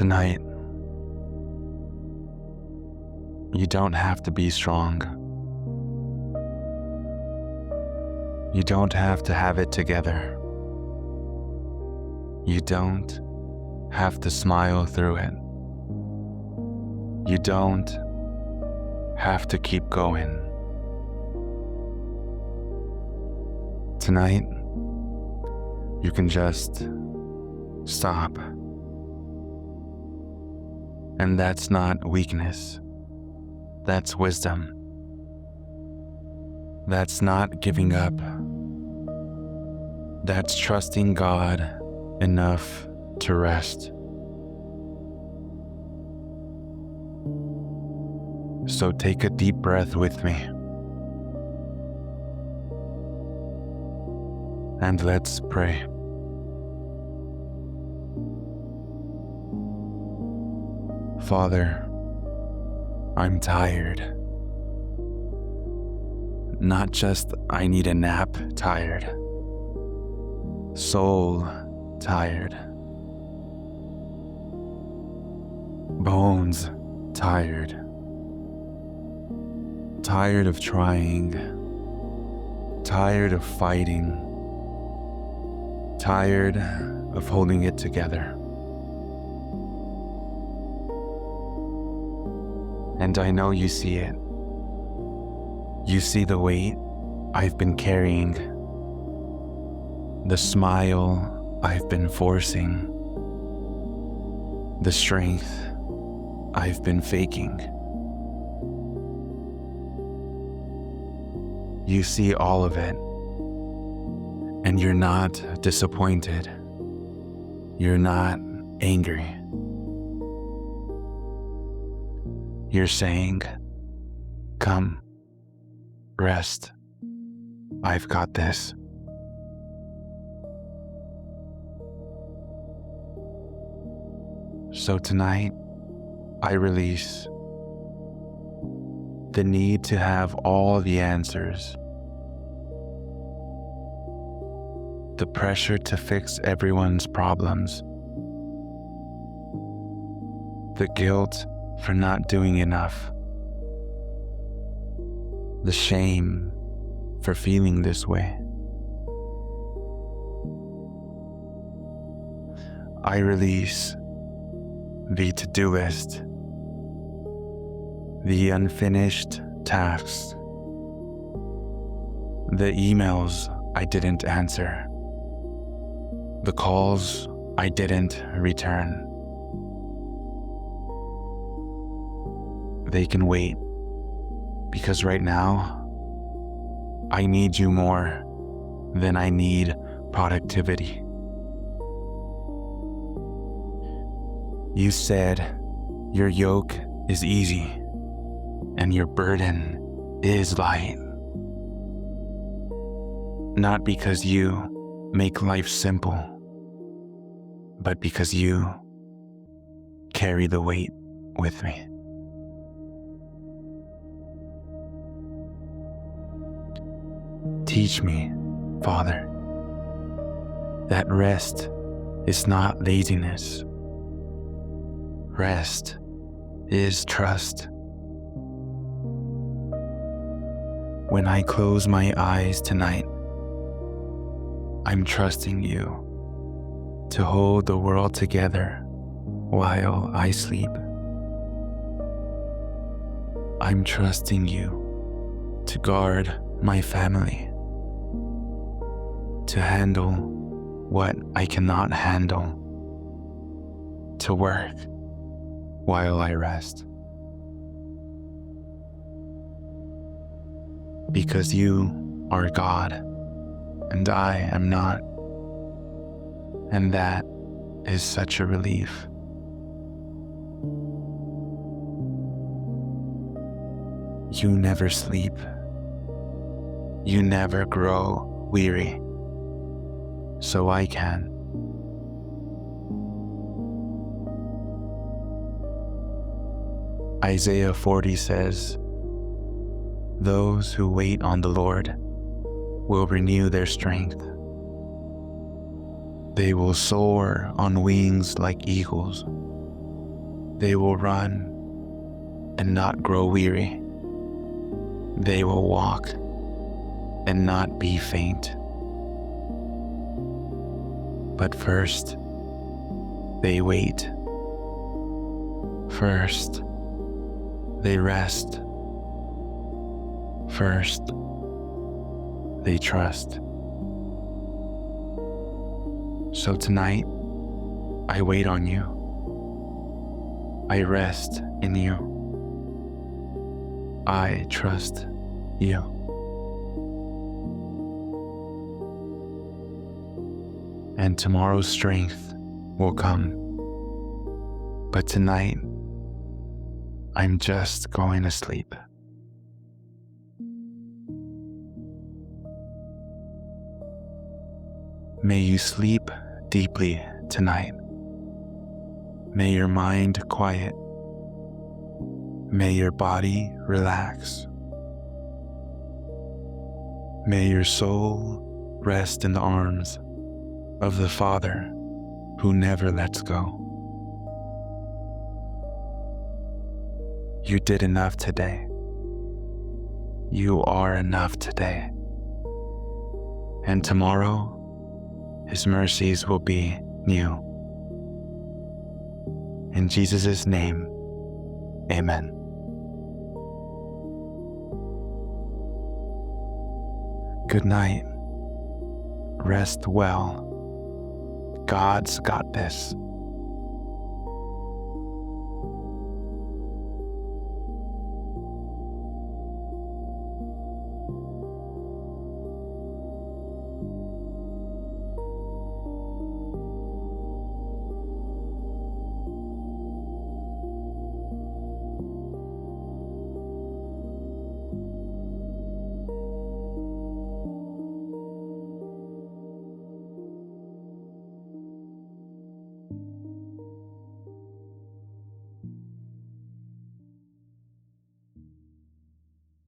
Tonight, you don't have to be strong. You don't have to have it together. You don't have to smile through it. You don't have to keep going. Tonight, you can just stop. And that's not weakness. That's wisdom. That's not giving up. That's trusting God enough to rest. So take a deep breath with me. And let's pray. Father, I'm tired. Not just I need a nap tired. Soul tired. Bones tired. Tired of trying. Tired of fighting. Tired of holding it together. And I know you see it. You see the weight I've been carrying, the smile I've been forcing, the strength I've been faking. You see all of it, and you're not disappointed. You're not angry. You're saying, come, rest. I've got this. So tonight, I release the need to have all the answers, the pressure to fix everyone's problems, the guilt for not doing enough, the shame for feeling this way. I release the to-do list, the unfinished tasks, the emails I didn't answer, the calls I didn't return. They can wait, because right now, I need you more than I need productivity. You said your yoke is easy and your burden is light. Not because you make life simple, but because you carry the weight with me. Teach me, Father, that rest is not laziness. Rest is trust. When I close my eyes tonight, I'm trusting you to hold the world together while I sleep. I'm trusting you to guard my family, to handle what I cannot handle, to work while I rest. Because you are God and I am not, and that is such a relief. You never sleep. You never grow weary, so I can. Isaiah 40 says, "Those who wait on the Lord will renew their strength. They will soar on wings like eagles. They will run and not grow weary. They will walk and not be faint. But first, they wait. First, they rest. First, they trust. So tonight, I wait on you. I rest in you. I trust you. And tomorrow's strength will come. But tonight, I'm just going to sleep. May you sleep deeply tonight. May your mind quiet. May your body relax. May your soul rest in the arms of the Father who never lets go. You did enough today. You are enough today. And tomorrow, His mercies will be new. In Jesus' name, amen. Good night. Rest well. God's got this.